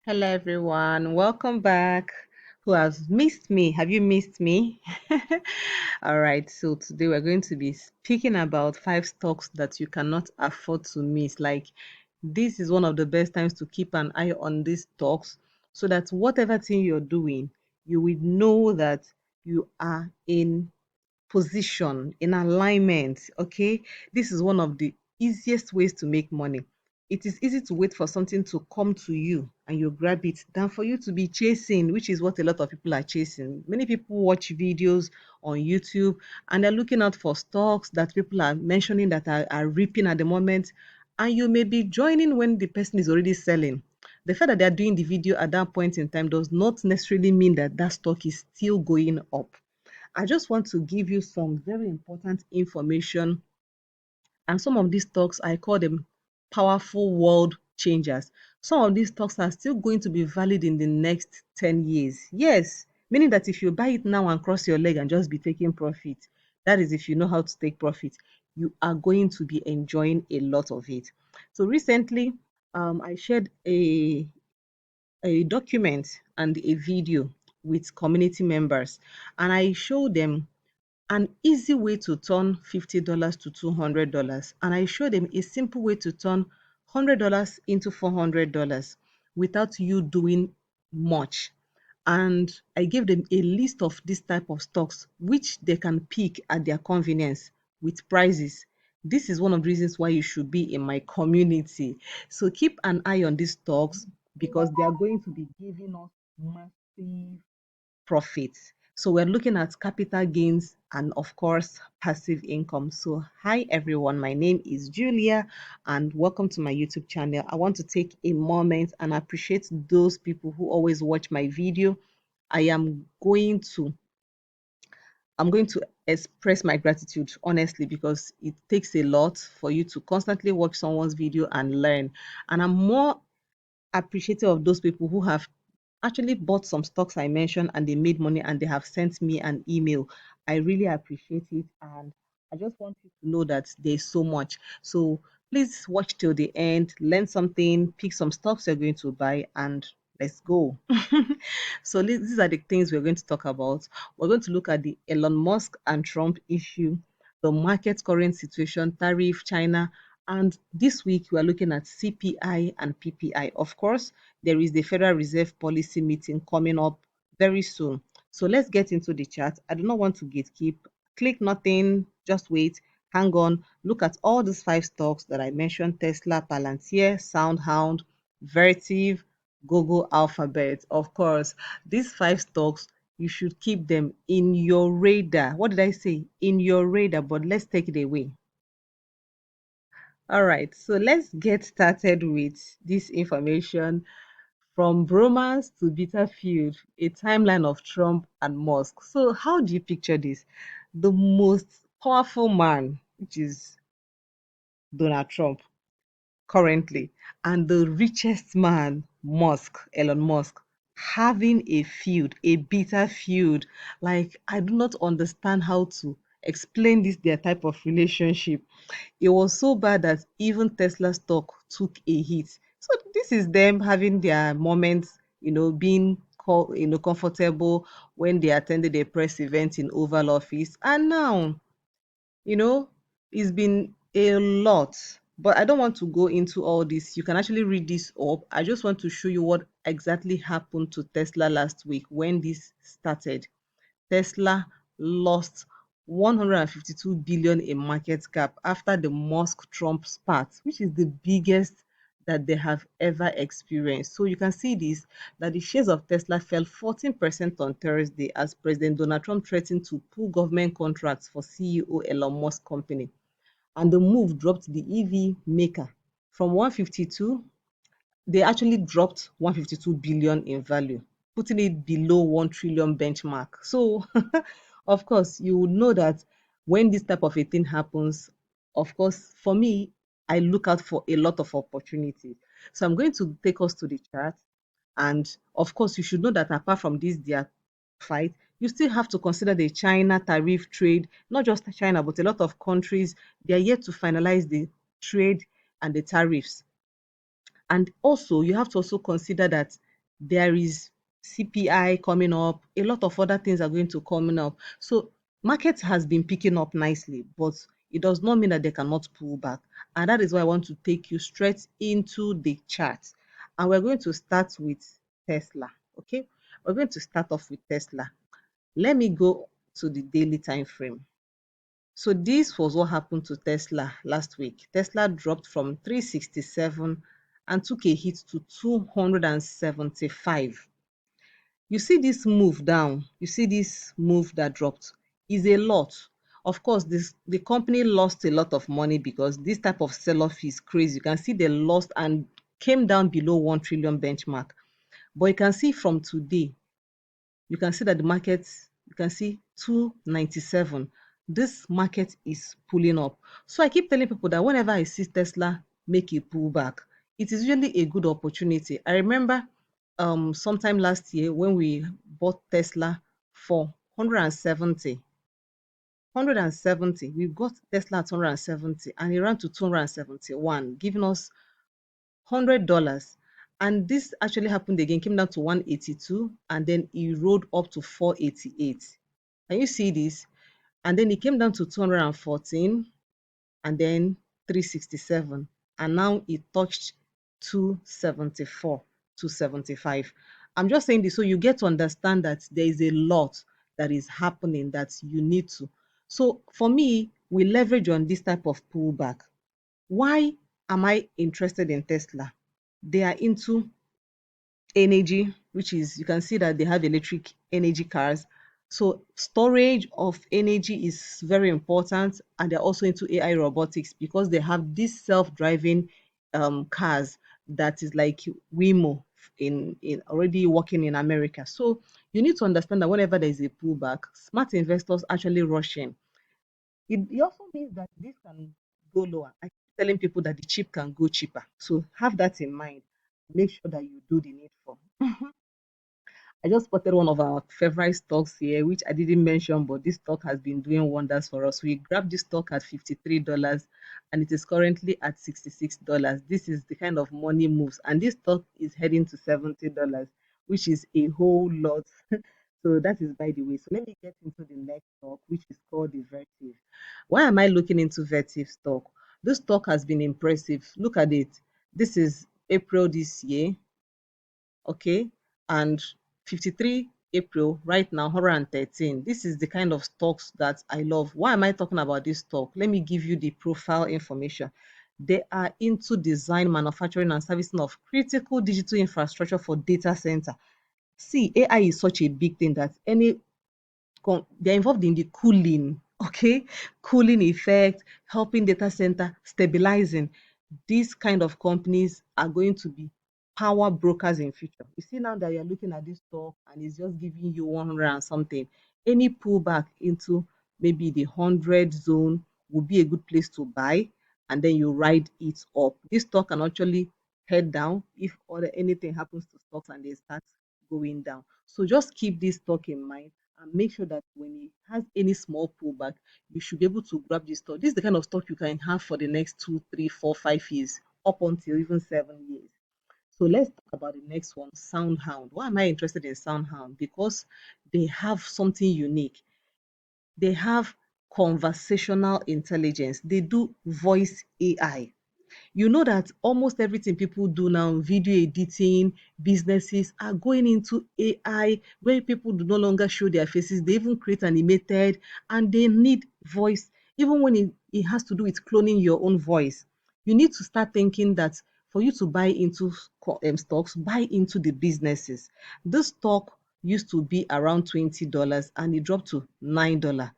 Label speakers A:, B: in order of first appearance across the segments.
A: Hello, everyone. Welcome back. Who has missed me? Have you missed me? All right. So today we're going to be speaking about five stocks that you cannot afford to miss. Like this is one of the best times to keep an eye on these stocks so that whatever thing you're doing, you will know that you are in position, in alignment. Okay, this is one of the easiest ways to make money. It is easy to wait for something to come to you and you grab it than for you to be chasing, which is what a lot of people are chasing. Many people watch videos on YouTube and they're looking out for stocks that people are mentioning that are reaping at the moment, and you may be joining when the person is already selling. The fact that they're doing the video at that point in time does not necessarily mean that that stock is still going up. I just want to give you some very important information, and some of these stocks, I call them powerful world changers. Some of these stocks are still going to be valid in the next 10 years. Yes, meaning that if you buy it now and cross your leg and just be taking profit, that is if you know how to take profit, you are going to be enjoying a lot of it. So recently, I shared a document and a video with community members, and I showed them an easy way to turn $50 to $200. And I showed them a simple way to turn $100 into $400 without you doing much. And I gave them a list of this type of stocks which they can pick at their convenience with prices. This is one of the reasons why you should be in my community. So keep an eye on these stocks because they are going to be giving us massive profits. So we're looking at capital gains and of course passive income. So hi everyone, my name is Julia and welcome to my YouTube channel. I want to take a moment and appreciate those people who always watch my video. I am going to I'm going to express my gratitude honestly because it takes a lot for you to constantly watch someone's video and learn. And I'm more appreciative of those people who have actually bought some stocks I mentioned and they made money and they have sent me an email. I really appreciate it, and I just want you to know that there's so much. So please watch till the end, learn something, pick some stocks you're going to buy, and let's go. So these are the things we're going to talk about. We're going to look at the Elon Musk and Trump issue, the market current situation, tariff, China, and this week we are looking at CPI and PPI. Of course, there is the Federal Reserve policy meeting coming up very soon. So let's get into the chart. I do not want to gatekeep. Click nothing, just wait, hang on, look at all these five stocks that I mentioned: Tesla, Palantir, SoundHound, Vertiv, Google, Alphabet. Of course, these five stocks, you should keep them in your radar. What did I say? In your radar, but let's take it away. All right, so let's get started with this information. From bromance to bitter feud, a timeline of Trump and Musk. So, how do you picture this? The most powerful man, which is Donald Trump currently, and the richest man, Musk, Elon Musk, having a feud, a bitter feud. Like, I do not understand how to explain this, their type of relationship. It was so bad that even Tesla stock took a hit. So this is them having their moments, being comfortable when they attended a press event in Oval Office. And now, you know, it's been a lot. But I don't want to go into all this. You can actually read this up. I just want to show you what exactly happened to Tesla last week when this started. Tesla lost 152 billion in market cap after the Musk Trump spat, which is the biggest that they have ever experienced. So you can see this, that the shares of Tesla fell 14% on Thursday as President Donald Trump threatened to pull government contracts for CEO Elon Musk company. And the move dropped the EV maker from 152, they actually dropped 152 billion in value, putting it below 1 trillion benchmark. So, of course, you would know that when this type of a thing happens, of course, for me, I look out for a lot of opportunities. So I'm going to take us to the chart. And of course, you should know that apart from this, their fight, you still have to consider the China tariff trade, not just China, but a lot of countries, they are yet to finalize the trade and the tariffs. And also, you have to also consider that There is CPI coming up. A lot of other things are going to coming up. So market has been picking up nicely, but it does not mean that they cannot pull back. And that is why I want to take you straight into the chart. And we're going to start with Tesla. Okay, we're going to start off with Tesla. Let me go to the daily time frame. So this was what happened to Tesla last week. Tesla dropped from 367 and took a hit to 275. You see this move down, you see this move that dropped is a lot. Of course, the company lost a lot of money because this type of sell-off is crazy. You can see they lost and came down below 1 trillion benchmark. But you can see from today, you can see that the market, you can see 297. This market is pulling up. So I keep telling people that whenever I see Tesla make a pullback, it is usually a good opportunity. I remember sometime last year when we bought Tesla for 170. 170. We got Tesla at 170 and it ran to 271, giving us $100. And this actually happened again, came down to 182, and then it rode up to 488. Can you see this? And then it came down to 214, and then 367, and now it touched 274, 275. I'm just saying this so you get to understand that there is a lot that is happening that you need to. So for me, we leverage on this type of pullback. Why am I interested in Tesla? They are into energy, which is, you can see that they have electric energy cars. So storage of energy is very important, and they're also into AI robotics because they have these self-driving cars that is like Waymo in already working in America. So you need to understand that whenever there is a pullback, smart investors actually rush in. It also means that this can go lower. I keep telling people that the cheap can go cheaper. So have that in mind. Make sure that you do the needful. I just spotted one of our favorite stocks here, which I didn't mention, but this stock has been doing wonders for us. We grabbed this stock at $53 and it is currently at $66. This is the kind of money moves, and this stock is heading to $70, which is a whole lot. So that is by the way. So let me get into the next stock, which is called the Vertiv. Why am I looking into Vertiv stock? This stock has been impressive. Look at it. This is April this year, okay, and 53 April right now 113. This is the kind of stocks that I love. Why am I talking about this stock? Let me give you the profile information. They are into design, manufacturing, and servicing of critical digital infrastructure for data center. See, AI is such a big thing that they're involved in the cooling, okay, cooling effect, helping data center stabilizing. These kind of companies are going to be power brokers in future. You see now that you're looking at this stock and it's just giving you 100 and something. Any pullback into maybe the 100 zone would be a good place to buy, and then you ride it up. This stock can actually head down if anything happens to stocks and they start going down. So just keep this stock in mind and make sure that when it has any small pullback, you should be able to grab this stock. This is the kind of stock you can have for the next 2, 3, 4, 5 years, up until even 7 years. So let's talk about the next one, SoundHound. Why am I interested in SoundHound? Because they have something unique. They have conversational intelligence. They do voice AI. You know that almost everything people do now, video editing, businesses are going into AI where people do no longer show their faces. They even create animated and they need voice, even when it has to do with cloning your own voice. You need to start thinking that for you to buy into stocks, buy into the businesses. This stock used to be around $20 and it dropped to $9.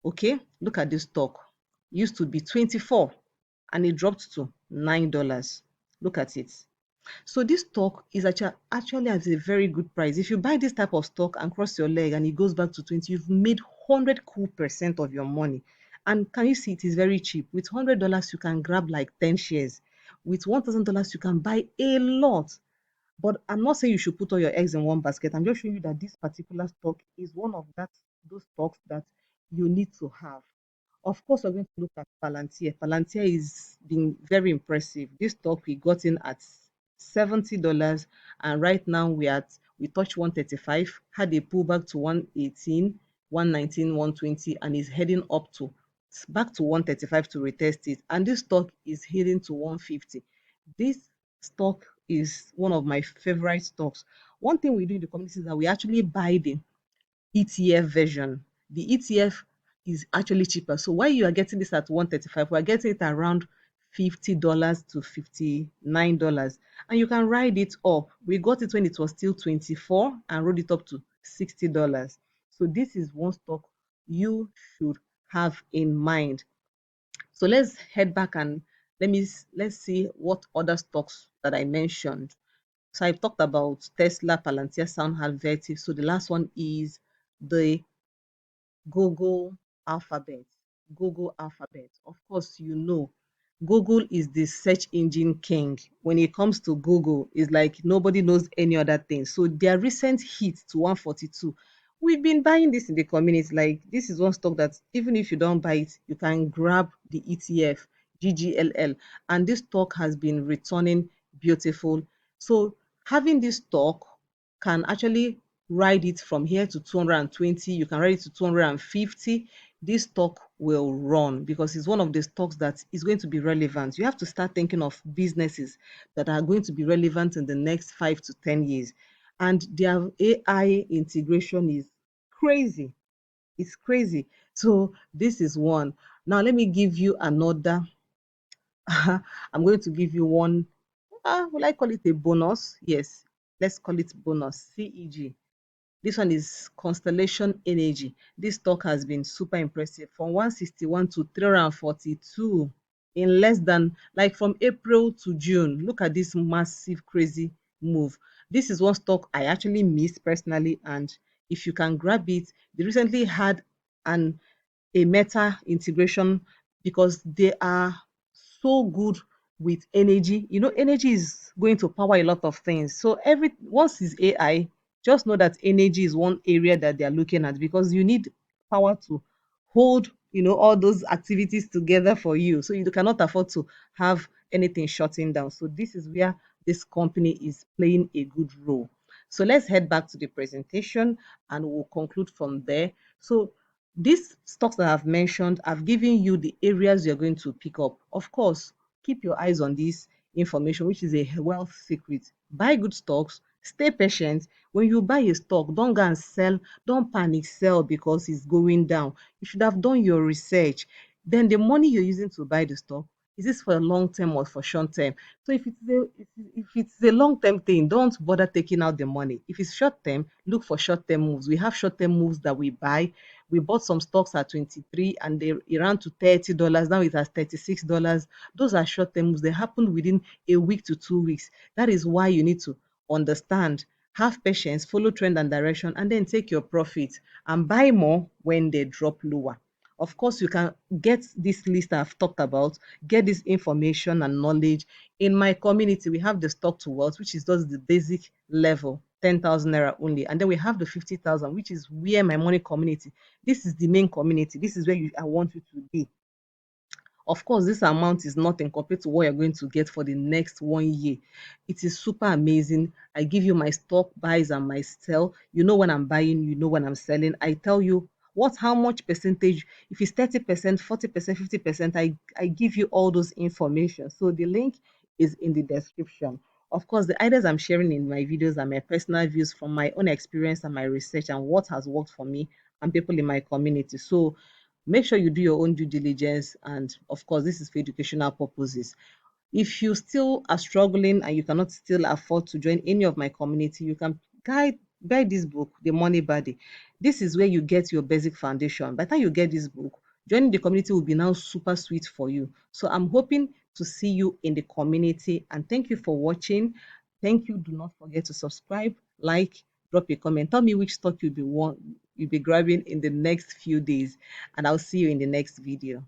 A: Okay, look at this stock. Used to be 24 and it dropped to $9. Look at it. So this stock is actually at a very good price. If you buy this type of stock and cross your leg and it goes back to 20, you've made 100 cool percent of your money. And can you see it is very cheap? With $100, you can grab like 10 shares. With $1,000, you can buy a lot. But I'm not saying you should put all your eggs in one basket. I'm just showing you that this particular stock is one of those stocks that you need to have. Of course, we're going to look at Palantir. Palantir is being very impressive. This stock we got in at $70, and right now we touched 135, had a pullback to 118, 119, 120, and is heading up to back to 135 to retest it. And this stock is heading to 150. This stock is one of my favorite stocks. One thing we do in the community is that we actually buy the ETF version. The ETF is actually cheaper. So while you are getting this at 135, we're getting it around $50 to $59. And you can ride it up. We got it when it was still 24 and rode it up to $60. So this is one stock you should have in mind. So let's head back and let's see what other stocks that I mentioned. So I've talked about Tesla, Palantir, SoundHound, Vertiv. So the last one is the Google Alphabet. Google Alphabet. Of course, you know, Google is the search engine king. When it comes to Google, it's like nobody knows any other thing. So their recent hit to 142, we've been buying this in the community. Like this is one stock that even if you don't buy it, you can grab the ETF, GGLL, and this stock has been returning beautiful. So having this stock can actually ride it from here to 220. You can ride it to 250. This stock will run because it's one of the stocks that is going to be relevant. You have to start thinking of businesses that are going to be relevant in the next 5 to 10 years. And their AI integration is crazy. It's crazy. So this is one. Now let me give you another. I'm going to give you one. Will I call it a bonus? Yes, let's call it bonus. CEG. This one is Constellation Energy. This stock has been super impressive from 161 to 342 in less than like from April to June. Look at this massive, crazy move. This is one stock I actually missed personally, and if you can grab it, they recently had an a meta integration because they are so good with energy. You know, energy is going to power a lot of things. So every once is AI, just know that energy is one area that they are looking at because you need power to hold, all those activities together for you. So you cannot afford to have anything shutting down. So this is where this company is playing a good role. So let's head back to the presentation and we'll conclude from there. So these stocks that I've mentioned, I've given you the areas you're going to pick up. Of course, keep your eyes on this information, which is a wealth secret. Buy good stocks, stay patient. When you buy a stock, don't go and sell, don't panic sell because it's going down. You should have done your research. Then the money you're using to buy the stock, is this for a long term or for short term? So if it's a long term thing, don't bother taking out the money. If it's short term, look for short term moves. We have short term moves that we buy. We bought some stocks at 23 and they ran to $30. Now it has $36. Those are short term moves. They happen within a week to 2 weeks. That is why you need to understand, have patience, follow trend and direction, and then take your profit and buy more when they drop lower. Of course, you can get this list I've talked about, get this information and knowledge. In my community, we have the stock to wealth, which is just the basic level, 10,000 naira only. And then we have the 50,000, which is where my money community. This is the main community. This is where I want you to be. Of course, this amount is nothing compared to what you're going to get for the next 1 year. It is super amazing. I give you my stock buys and my sell. You know when I'm buying, you know when I'm selling. I tell you how much percentage, if it's 30%, 40%, 50%, I give you all those information. So the link is in the description. Of course, the ideas I'm sharing in my videos are my personal views from my own experience and my research and what has worked for me and people in my community. So make sure you do your own due diligence, and of course this is for educational purposes. If you still are struggling and you cannot still afford to join any of my community, you can buy this book, The Money Body. This is where you get your basic foundation. By the time you get this book, joining the community will be now super sweet for you. So I'm hoping to see you in the community, and thank you for watching. Thank you. Do not forget to subscribe, like, drop a comment. Tell me which stock you'll be grabbing in the next few days, and I'll see you in the next video.